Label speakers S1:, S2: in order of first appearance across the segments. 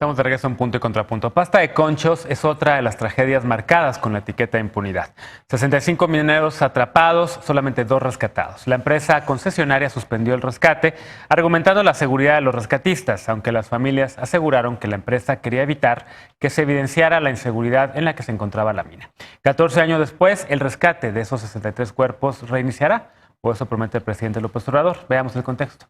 S1: Estamos de regreso en Punto y Contrapunto. Pasta de Conchos es otra de las tragedias marcadas con la etiqueta de impunidad. 65 mineros atrapados, solamente 2 rescatados. La empresa concesionaria suspendió el rescate, argumentando la seguridad de los rescatistas, aunque las familias aseguraron que la empresa quería evitar que se evidenciara la inseguridad en la que se encontraba la mina. 14 años después, el rescate de esos 63 cuerpos reiniciará, o eso promete el presidente López Obrador. Veamos el contexto.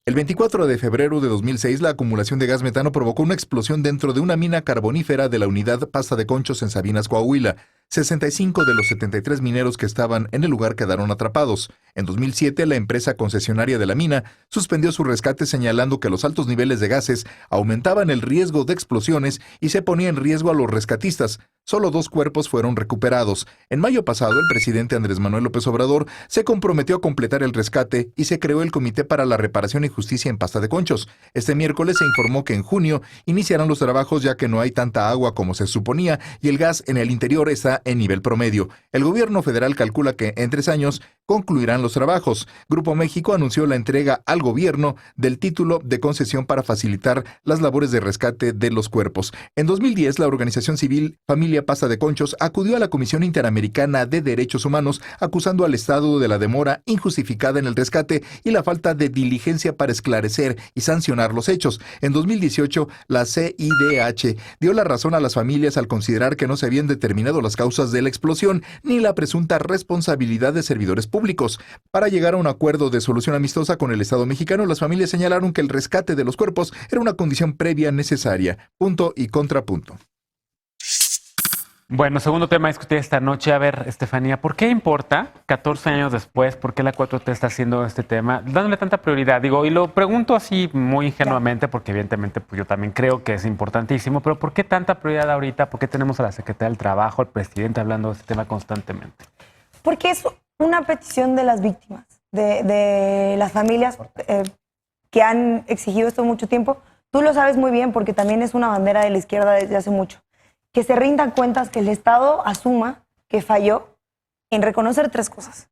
S2: El 24 de febrero de 2006, la acumulación de gas metano provocó una explosión dentro de una mina carbonífera de la unidad Pasta de Conchos en Sabinas, Coahuila. 65 de los 73 mineros que estaban en el lugar quedaron atrapados. En 2007, la empresa concesionaria de la mina suspendió su rescate señalando que los altos niveles de gases aumentaban el riesgo de explosiones y se ponía en riesgo a los rescatistas. Solo 2 cuerpos fueron recuperados. En mayo pasado, el presidente Andrés Manuel López Obrador se comprometió a completar el rescate y se creó el Comité para la Reparación y Justicia en Pasta de Conchos. Este miércoles se informó que en junio iniciarán los trabajos ya que no hay tanta agua como se suponía y el gas en el interior está en nivel promedio. El gobierno federal calcula que en 3 años concluirán los trabajos. Grupo México anunció la entrega al gobierno del título de concesión para facilitar las labores de rescate de los cuerpos. En 2010, la organización civil Familia Pasta de Conchos acudió a la Comisión Interamericana de Derechos Humanos acusando al Estado de la demora injustificada en el rescate y la falta de diligencia para esclarecer y sancionar los hechos. En 2018, la CIDH dio la razón a las familias al considerar que no se habían determinado las causas de la explosión ni la presunta responsabilidad de servidores públicos. Para llegar a un acuerdo de solución amistosa con el Estado mexicano, las familias señalaron que el rescate de los cuerpos era una condición previa necesaria. Punto y contrapunto.
S1: Bueno, segundo tema a discutir esta noche. A ver, Estefanía, ¿por qué importa 14 años después? ¿Por qué la 4T está haciendo este tema? Dándole tanta prioridad. Digo, y lo pregunto así muy ingenuamente, porque evidentemente pues yo también creo que es importantísimo, pero ¿por qué tanta prioridad ahorita? ¿Por qué tenemos a la Secretaría del Trabajo, al presidente hablando de este tema constantemente?
S3: Porque es una petición de las víctimas, de las familias que han exigido esto mucho tiempo. Tú lo sabes muy bien porque también es una bandera de la izquierda desde hace mucho. Que se rindan cuentas, que el Estado asuma que falló en reconocer 3 cosas.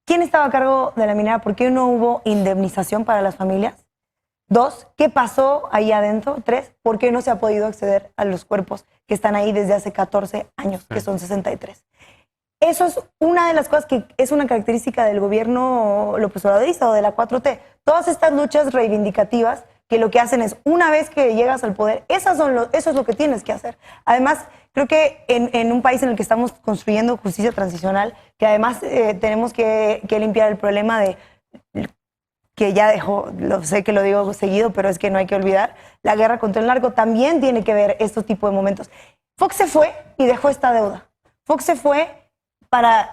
S3: ¿Quién estaba a cargo de la minera? ¿Por qué no hubo indemnización para las familias? 2, ¿qué pasó ahí adentro? 3, ¿por qué no se ha podido acceder a los cuerpos que están ahí desde hace 14 años, que son 63? Eso es una de las cosas que es una característica del gobierno López Obradorista o de la 4T. Todas estas luchas reivindicativas que lo que hacen es, una vez que llegas al poder, eso es lo que tienes que hacer. Además, creo que en un país en el que estamos construyendo justicia transicional, que además tenemos que limpiar el problema de, que ya dejó, sé que lo digo seguido, pero es que no hay que olvidar, la guerra contra el narco también tiene que ver estos tipos de momentos. Fox se fue y dejó esta deuda. Fox se fue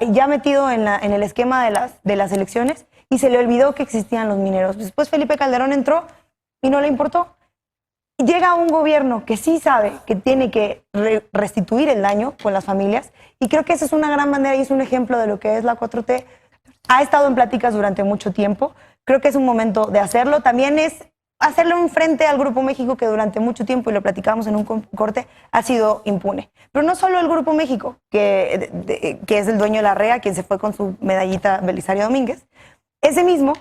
S3: ya metido en el esquema de las elecciones y se le olvidó que existían los mineros. Después Felipe Calderón entró y no le importó. Llega un gobierno que sí sabe que tiene que restituir el daño con las familias y creo que esa es una gran manera y es un ejemplo de lo que es la 4T. Ha estado en pláticas durante mucho tiempo. Creo que es un momento de hacerlo. También es hacerle un frente al Grupo México que durante mucho tiempo, y lo platicamos en un corte, ha sido impune. Pero no solo el Grupo México, que es el dueño de la REA, quien se fue con su medallita Belisario Domínguez. Ese mismo.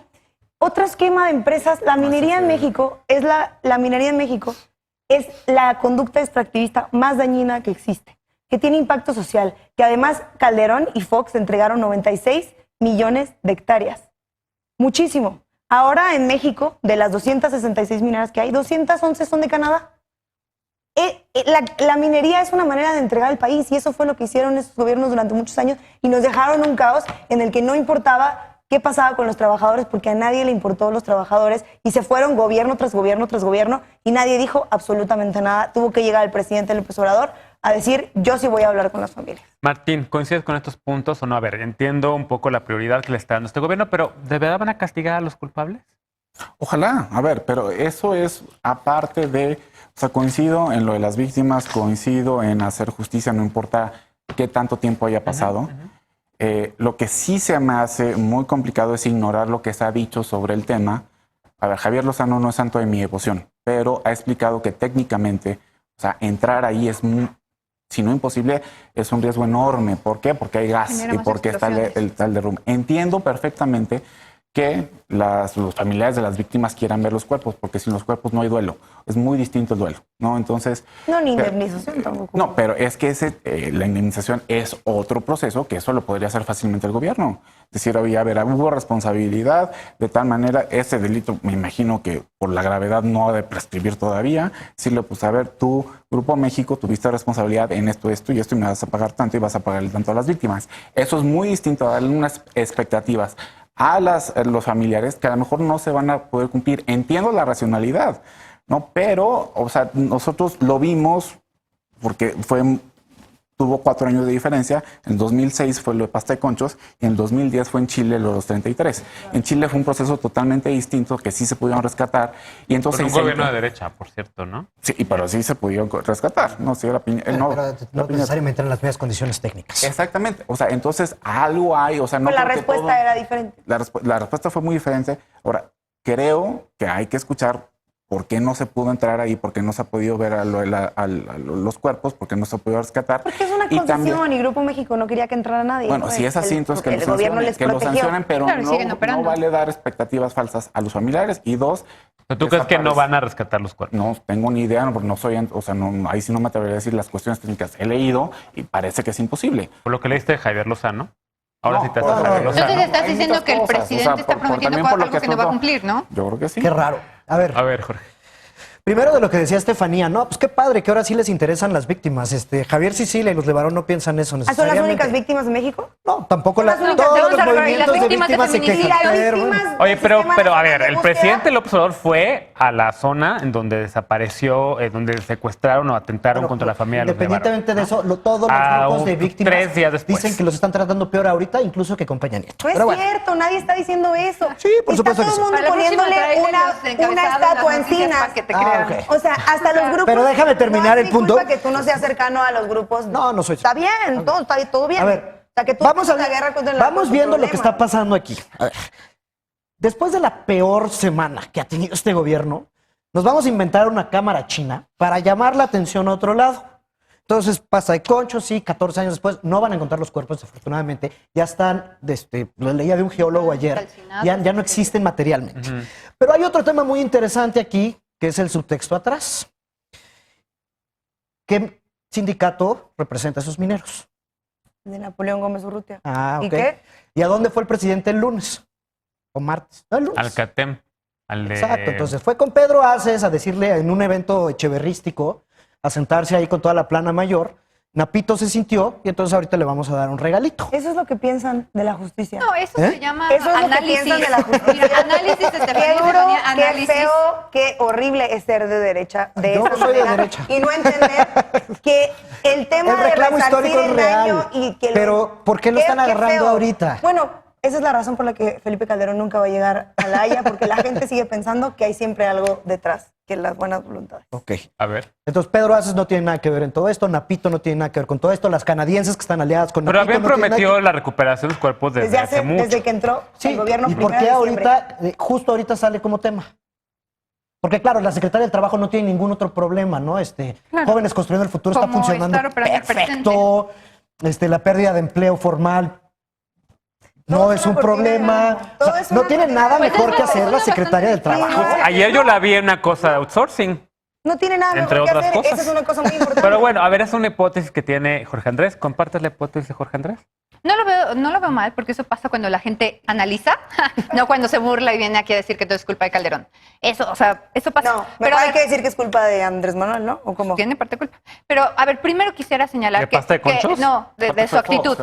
S3: Otro esquema de empresas, la minería en México la minería en México es la conducta extractivista más dañina que existe, que tiene impacto social, que además Calderón y Fox entregaron 96 millones de hectáreas. Muchísimo. Ahora en México, de las 266 mineras que hay, 211 son de Canadá. La minería es una manera de entregar al país y eso fue lo que hicieron esos gobiernos durante muchos años y nos dejaron un caos en el que no importaba qué pasaba con los trabajadores porque a nadie le importó los trabajadores y se fueron gobierno tras gobierno tras gobierno y nadie dijo absolutamente nada. Tuvo que llegar el presidente López Obrador a decir, yo sí voy a hablar con las familias.
S1: Martín, ¿coincides con estos puntos o no? A ver, entiendo un poco la prioridad que le está dando este gobierno, pero ¿de verdad van a castigar a los culpables?
S4: Ojalá, a ver, pero eso es aparte de, o sea, coincido en lo de las víctimas, coincido en hacer justicia, no importa qué tanto tiempo haya pasado. Lo que sí se me hace muy complicado es ignorar lo que se ha dicho sobre el tema. A ver, Javier Lozano no es santo de mi devoción, pero ha explicado que técnicamente, o sea, entrar ahí es, si no imposible, es un riesgo enorme. ¿Por qué? Porque hay gas y porque está el tal derrumbe. Entiendo perfectamente que los familiares de las víctimas quieran ver los cuerpos, porque sin los cuerpos no hay duelo. Es muy distinto el duelo, ¿no? Entonces...
S3: No, ni indemnización tampoco.
S4: No, pero es que la indemnización es otro proceso que eso lo podría hacer fácilmente el gobierno. Es decir, hubo responsabilidad, de tal manera, ese delito, me imagino que por la gravedad no ha de prescribir todavía. Decirle, pues a ver, tú, Grupo México, tuviste responsabilidad en esto y esto, y me vas a pagar tanto y vas a pagar tanto a las víctimas. Eso es muy distinto a darle unas expectativas a los familiares que a lo mejor no se van a poder cumplir. Entiendo la racionalidad, ¿no? Pero, o sea, nosotros lo vimos porque tuvo 4 años de diferencia. En 2006 fue lo de Pasta de Conchos y en 2010 fue en Chile lo de los 33. En Chile fue un proceso totalmente distinto que sí se pudieron rescatar. Y entonces
S1: Con un gobierno de derecha, por cierto, ¿no?
S4: Sí, pero sí se pudieron rescatar. No, señora
S5: pero no necesariamente en las mismas condiciones técnicas.
S4: Exactamente. O sea, entonces algo hay. O sea, no
S3: Pues la
S4: porque
S3: respuesta era diferente.
S4: La respuesta fue muy diferente. Ahora, creo que hay que escuchar por qué no se pudo entrar ahí, por qué no se ha podido ver a los cuerpos, por qué no se pudo rescatar.
S3: Porque es una concesión y Grupo México no quería que entrara nadie.
S4: Bueno,
S3: ¿no?
S4: si es así, entonces
S3: el gobierno les
S4: que lo
S3: protegió.
S4: sancionen, pero
S6: Claro, siguen
S4: no
S6: operando.
S4: vale dar expectativas falsas a los familiares. Y 2,
S1: ¿Pero tú crees que no van a rescatar los cuerpos?
S4: no tengo ni idea, porque no soy, o sea, no, ahí sí no me atrevería a decir las cuestiones técnicas. He leído y parece que es imposible.
S1: Por lo que leíste de Javier Lozano. Ahora
S4: No,
S1: sí te
S4: no,
S1: haces
S4: no,
S1: Javier
S4: no.
S1: Lozano.
S6: Entonces estás
S4: Hay
S6: diciendo
S4: muchas
S6: que el
S4: cosas,
S6: presidente
S4: o sea,
S6: está prometiendo
S4: también por lo
S6: algo que no va a
S4: estuvo-
S6: cumplir, ¿no?
S4: Yo creo que sí.
S5: Qué raro. A ver,
S1: Jorge.
S5: primero de lo que decía Estefanía, no, pues qué padre que ahora sí les interesan las víctimas. Javier Sicilia y los Levarón no piensan eso
S3: ¿Ah, son las
S5: necesariamente.
S3: únicas víctimas de México?
S5: No, tampoco
S3: Son las únicas.
S5: todos
S3: Vamos
S5: los
S3: a ver,
S5: movimientos
S6: las
S5: de
S6: víctimas de
S5: víctimas se
S6: feminicidio.
S5: quejan.
S3: Y las
S5: Pero,
S3: víctimas
S5: bueno.
S1: Oye,
S3: del
S1: pero
S3: Sistema
S1: a
S3: Nacional
S1: ver,
S3: de
S1: el
S3: Búsqueda.
S1: presidente López Obrador fue a la zona en donde desapareció, donde secuestraron o atentaron
S5: Bueno,
S1: contra la familia de los Levarón.
S5: Independientemente de eso, todos los grupos de víctimas
S1: 3 días después.
S5: dicen que los están tratando peor ahorita, incluso que con Peña Nieto.
S3: No es
S5: Pero bueno,
S3: cierto, nadie está diciendo eso.
S5: Sí, por supuesto
S3: Está
S5: que
S3: todo
S5: sí.
S3: el mundo poniéndole una estatua encima.
S6: Para que te
S5: Ah,
S6: crean.
S5: ok.
S3: O sea, hasta los grupos.
S5: Pero déjame terminar
S3: no
S5: el
S3: es mi
S5: punto.
S3: culpa que tú no seas cercano a los grupos.
S5: No, no soy.
S3: Está bien, todo bien.
S5: A ver,
S3: o sea, que tú
S5: vamos,
S3: haces la guerra contra el narco
S5: vamos
S3: es tu
S5: viendo lo que
S3: problema.
S5: está pasando aquí. A ver, después de la peor semana que ha tenido este gobierno, nos vamos a inventar una cámara china para llamar la atención a otro lado. Entonces, Pasta de Conchos, sí, 14 años después, no van a encontrar los cuerpos, afortunadamente. Ya están, lo leía de un geólogo ayer,
S6: Calcinados.
S5: ya no existen materialmente. Pero hay otro tema muy interesante aquí, que es el subtexto atrás. ¿Qué sindicato representa a esos mineros?
S3: De Napoleón Gómez Urrutia.
S5: Ah, ok.
S3: ¿Y qué?
S5: ¿Y a dónde fue el presidente el lunes? ¿O martes? No, el lunes.
S1: Al CATEM. Al de...
S5: Exacto, entonces fue con Pedro Aces a decirle en un evento echeverrístico, a sentarse ahí con toda la plana mayor. Napito se sintió y entonces ahorita le vamos a dar un regalito.
S3: Eso es lo que piensan de la justicia.
S6: No, eso
S5: ¿Eh?
S6: se llama
S3: Eso es lo que
S6: análisis.
S3: piensan de la justicia.
S6: Mira, análisis,
S3: Qué
S6: Estefanía,
S3: duro, qué
S6: análisis.
S3: feo, qué horrible es ser de derecha. De
S5: Yo
S3: esa
S5: soy de
S3: manera,
S5: derecha.
S3: Y no entender que el tema
S5: El
S3: de
S5: reclamo
S3: resarcir
S5: histórico es
S3: el
S5: real,
S3: daño y que
S5: pero ¿por qué lo están agarrando ahorita?
S3: Bueno, esa es la razón por la que Felipe Calderón nunca va a llegar a La Haya, porque la gente sigue pensando que hay siempre algo detrás, que las buenas voluntades.
S5: Ok.
S1: A ver.
S5: Entonces Pedro Aces no tiene nada que ver en todo esto, Napito no tiene nada que ver con todo esto, las canadienses que están aliadas con
S1: Pero
S5: Napito
S1: habían
S5: no tienen nada
S1: prometido la recuperación de los cuerpos desde hace mucho.
S3: Desde que entró
S5: Sí,
S3: el gobierno
S5: ¿y por
S3: primero
S5: qué
S3: de diciembre.
S5: ahorita, justo ahorita sale como tema? Porque claro, la Secretaría del Trabajo no tiene ningún otro problema, ¿no?
S6: Claro.
S5: Jóvenes Construyendo el Futuro está
S6: Como
S5: funcionando
S6: estar operando el
S5: perfecto. La pérdida de empleo formal no
S3: Todo
S5: es
S3: es
S5: un
S3: una cortina de
S5: problema.
S3: humo. Todo
S5: O sea,
S3: es una
S5: no tiene
S3: cortina
S5: nada
S3: de humo.
S5: mejor
S6: Pues
S5: que
S6: es
S5: hacer la
S6: bastante
S5: Secretaría del
S6: difícil.
S5: Trabajo.
S3: Sí.
S1: Ayer yo la vi en una cosa de outsourcing.
S3: No tiene nada
S1: Entre
S3: mejor que
S1: otras
S3: hacer.
S1: cosas.
S3: Esa es una cosa muy importante.
S1: Pero bueno, a ver, es una hipótesis que tiene Jorge Andrés. ¿Compartes la hipótesis de Jorge Andrés?
S6: No lo veo mal, porque eso pasa cuando la gente analiza, no cuando se burla y viene aquí a decir que todo es culpa de Calderón. Eso, o sea, eso pasa.
S3: No,
S6: pero
S3: hay
S6: a
S3: que
S6: ver,
S3: decir que es culpa de Andrés Manuel, ¿no? ¿O cómo?
S6: tiene parte de culpa. Pero, a ver, primero quisiera señalar
S1: ¿De
S6: que...
S1: pasta de conchos?
S6: No, de su actitud.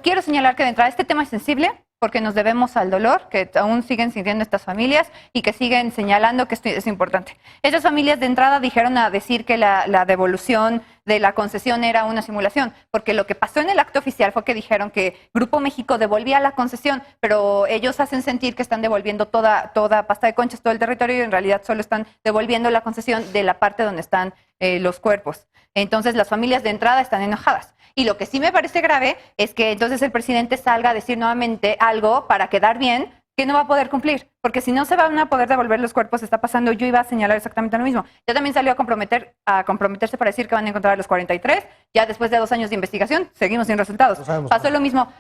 S6: Quiero señalar que de entrada este tema es sensible, porque nos debemos al dolor que aún siguen sintiendo estas familias y que siguen señalando que esto es importante. Estas familias de entrada dijeron a decir que la devolución de la concesión era una simulación, porque lo que pasó en el acto oficial fue que dijeron que Grupo México devolvía la concesión, pero ellos hacen sentir que están devolviendo toda Pasta de Conchos, todo el territorio, y en realidad solo están devolviendo la concesión de la parte donde están los cuerpos. Entonces las familias de entrada están enojadas. Y lo que sí me parece grave es que entonces el presidente salga a decir nuevamente algo para quedar bien que no va a poder cumplir, porque si no se van a poder devolver los cuerpos, está pasando, yo iba a señalar exactamente lo mismo. Ya también salió a comprometerse para decir que van a encontrar a los 43, ya después de 2 años de investigación, seguimos sin resultados. Pasó lo mismo,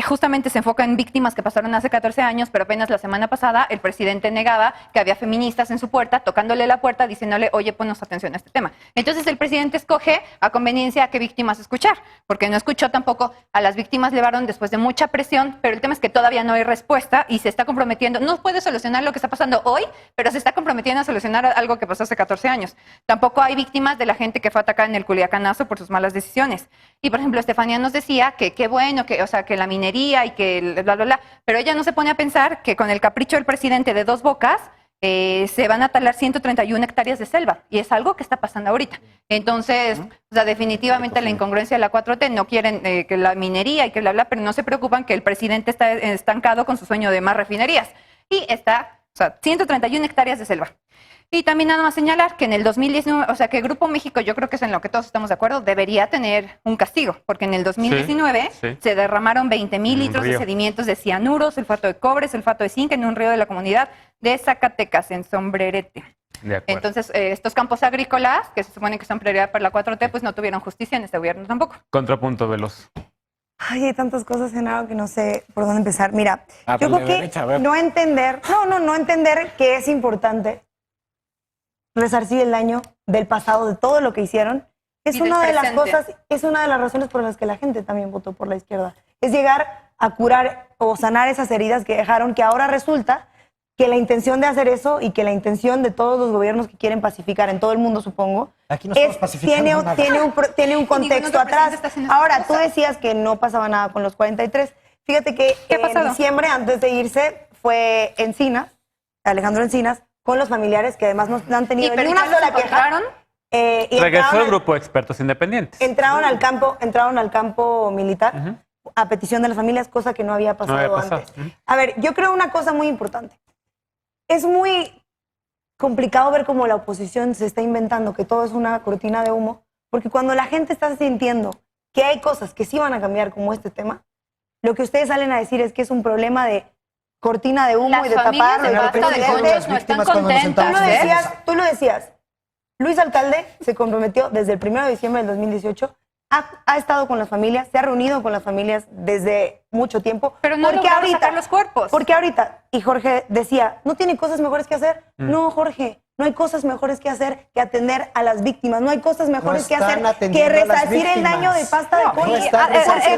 S6: justamente se enfoca en víctimas que pasaron hace 14 años, pero apenas la semana pasada el presidente negaba que había feministas en su puerta, tocándole la puerta, diciéndole, oye, ponnos atención a este tema. Entonces el presidente escoge a conveniencia a qué víctimas escuchar, porque no escuchó tampoco a las víctimas Levarón después de mucha presión, pero el tema es que todavía no hay respuesta y se está comprometiendo, no puede solucionar lo que está pasando hoy, pero se está comprometiendo a solucionar algo que pasó hace 14 años. Tampoco hay víctimas de la gente que fue atacada en el Culiacanazo por sus malas decisiones. Y por ejemplo, Estefanía nos decía que qué bueno, que, o sea, que la minería y que bla, bla, bla, pero ella no se pone a pensar que con el capricho del presidente de 2 bocas, se van a talar 131 hectáreas de selva, y es algo que está pasando ahorita. Entonces, o sea, definitivamente la incongruencia de la 4T, no quieren que la minería y que bla, bla, pero no se preocupan que el presidente está estancado con su sueño de más refinerías. Y está, o sea, 131 hectáreas de selva. Y también nada más señalar que en el 2019, o sea, que Grupo México, yo creo que es en lo que todos estamos de acuerdo, debería tener un castigo, porque en el 2019 se derramaron 20,000 litros de sedimentos de cianuro, sulfato de cobre, sulfato de zinc en un río de la comunidad de Zacatecas, en Sombrerete. Entonces, estos campos agrícolas, que se supone que son prioridad para la 4T, pues no tuvieron justicia en este gobierno tampoco.
S1: Contrapunto, Veloz.
S3: Ay, hay tantas cosas, Genaro, que no sé por dónde empezar. Mira, yo creo que no entender que es importante resarcir el daño del pasado, de todo lo que hicieron, es una de las cosas, es una de las razones por las que la gente también votó por la izquierda. Es llegar a curar o sanar esas heridas que dejaron, que ahora resulta que la intención de hacer eso y que la intención de todos los gobiernos que quieren pacificar en todo el mundo, supongo,
S5: Aquí no estamos pacificando nada.
S3: tiene un contexto atrás. Ahora, tú decías que no pasaba nada con los 43. Fíjate que en diciembre, antes de irse, fue Encinas, Alejandro Encinas, con los familiares que además no han tenido ni una sola queja.
S1: Regresó el grupo de expertos independientes.
S3: Entraron al campo militar a petición de las familias, cosa que no había pasado antes. A ver, yo creo una cosa muy importante. Es muy complicado ver cómo la oposición se está inventando que todo es una cortina de humo, porque cuando la gente está sintiendo que hay cosas que sí van a cambiar, como este tema, lo que ustedes salen a decir es que es un problema de cortina de humo y de taparlo.
S6: Las familias de Conchos no están contentas.
S3: Tú lo decías. Luis Alcalde se comprometió desde el 1 de diciembre del 2018, ha estado con las familias, se ha reunido con las familias desde mucho tiempo.
S6: Pero no lograron sacar los cuerpos.
S3: Porque ahorita, y Jorge decía, ¿no tiene cosas mejores que hacer? No, Jorge, no hay cosas mejores que hacer que atender a las víctimas. No hay cosas mejores que hacer que resarcir el daño de pasta de concha.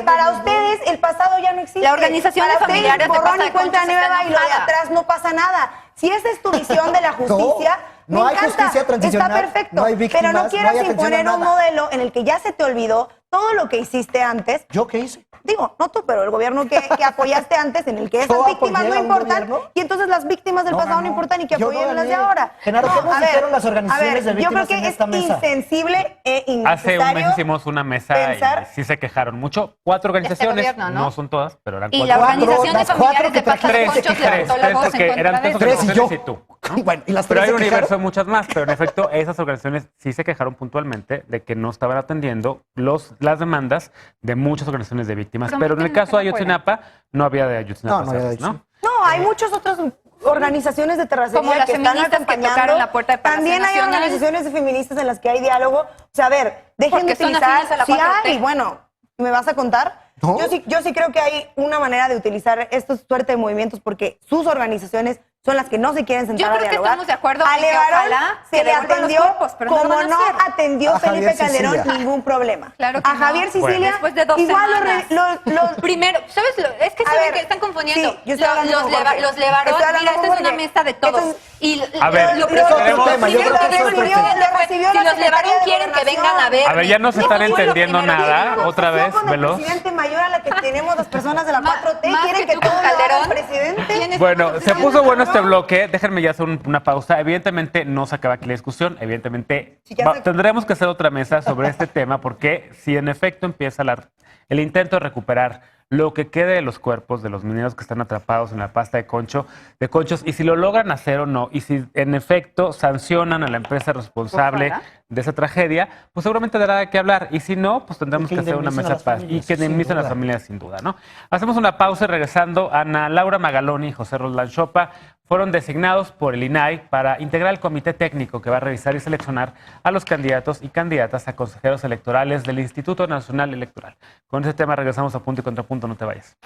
S3: Para ustedes, el pasado ya no existe.
S6: La organización de familiares de
S3: borrón y cuenta nueva y lo de atrás no pasa nada. Si esa es tu visión de la justicia...
S5: No hay justicia transicional,
S3: está perfecto,
S5: no hay víctimas,
S3: pero no quieras
S5: hay
S3: imponer un modelo en el que ya se te olvidó todo lo que hiciste antes.
S5: ¿Yo qué hice?
S3: Digo, no tú, pero el gobierno que apoyaste antes, en el que esas víctimas no importan, y entonces las víctimas del pasado no importan y que apoyen las de ahora.
S5: Genaro, ¿cómo hicieron las organizaciones de víctimas en esta mesa?
S3: Yo creo que es insensible e innecesario.
S1: Hace un mes hicimos una mesa y sí se quejaron mucho. 4 organizaciones,
S6: gobierno,
S1: no son todas, pero eran 4.
S6: Y la organización de familiares de Pasta de Conchos levantó la voz
S1: porque eran 3 organizaciones y tú.
S5: Bueno, y las
S1: pero hay
S5: tres
S1: un
S5: se
S1: universo de
S5: quejaron.
S1: muchas más, pero en efecto esas organizaciones sí se quejaron puntualmente de que no estaban atendiendo las demandas de muchas organizaciones de víctimas, pero en el caso de Ayotzinapa no había de Ayotzinapa, ¿no?
S3: No, hay muchas otras organizaciones de terracería
S6: como las
S3: que están
S6: feministas que
S3: acompañando.
S6: tocaron la puerta de Palacio
S3: También hay
S6: Nacional.
S3: organizaciones de feministas en las que hay diálogo. O sea, a ver, dejen
S6: Porque
S3: de
S6: son
S3: utilizar.
S6: afines a la
S3: Sí
S6: 4T.
S3: hay, bueno, ¿me vas a contar?
S5: ¿No?
S3: Yo sí creo que hay una manera de utilizar esta suerte de movimientos porque sus organizaciones son las que no se quieren sentar
S6: Yo
S3: a
S6: creo que
S3: dialogar.
S6: estamos de acuerdo
S3: A
S6: en que
S3: Levarón
S6: ojalá
S3: se
S6: que
S3: le
S6: devuelvan los
S3: atendió
S6: cuerpos, pero no lo
S3: como
S6: van a
S3: no
S6: hacer.
S3: atendió
S5: A
S3: Felipe
S5: Javier
S3: Calderón
S5: Sicilia.
S3: ningún problema.
S6: Claro que
S3: a
S6: no.
S3: Javier Sicilia,
S6: Después de 2
S3: igual
S6: semanas. Primero, ¿sabes? Es que
S3: A
S6: saben
S3: ver,
S6: que están confundiendo.
S3: sí, yo estoy hablando con Jorge.
S6: Los Levarón,
S3: Estoy hablando
S6: mira,
S3: con
S6: esta es una
S3: Jorge.
S6: mesa de todos.
S3: Entonces,
S6: Y
S1: a ver,
S6: lo
S1: tenemos-
S6: primero
S5: tema, yo
S6: que
S5: creo que eso es
S6: recibió
S3: perfecto.
S6: si los Levarón quieren que vengan a ver.
S1: A ver, ya no se están entendiendo nada,
S3: Una
S1: otra
S3: obsesión
S1: vez,
S3: con el
S1: Veloz.
S3: presidente mayor a la que tenemos las personas de la 4T
S6: más
S3: quieren
S6: que
S3: que
S6: tú
S3: todo
S6: con
S3: lo haga el
S6: Calderón.
S3: presidente.
S6: ¿Quién es?
S1: Bueno, se puso bueno este bloque. Déjenme ya hacer una pausa. Evidentemente no se acaba aquí la discusión. Evidentemente
S3: Sí, ya sé.
S1: tendremos que hacer otra mesa sobre este tema porque si en efecto empieza el intento de recuperar lo que quede de los cuerpos de los mineros que están atrapados en la pasta de conchos, y si lo logran hacer o no, y si en efecto sancionan a la empresa responsable
S6: Ojalá.
S1: de esa tragedia, pues seguramente dará de qué hablar. Y si no, pues tendremos que hacer una
S5: indemnicen a
S1: mesa
S5: las
S1: paz y
S5: familias,
S1: que
S5: sin
S1: indemnicen a las
S5: duda.
S1: familias sin duda, ¿no? Hacemos una pausa y regresando, Ana Laura Magaloni y José Roldán Chopa fueron designados por el INAI para integrar el comité técnico que va a revisar y seleccionar a los candidatos y candidatas a consejeros electorales del Instituto Nacional Electoral. Con ese tema regresamos a Punto y Contrapunto, no te vayas.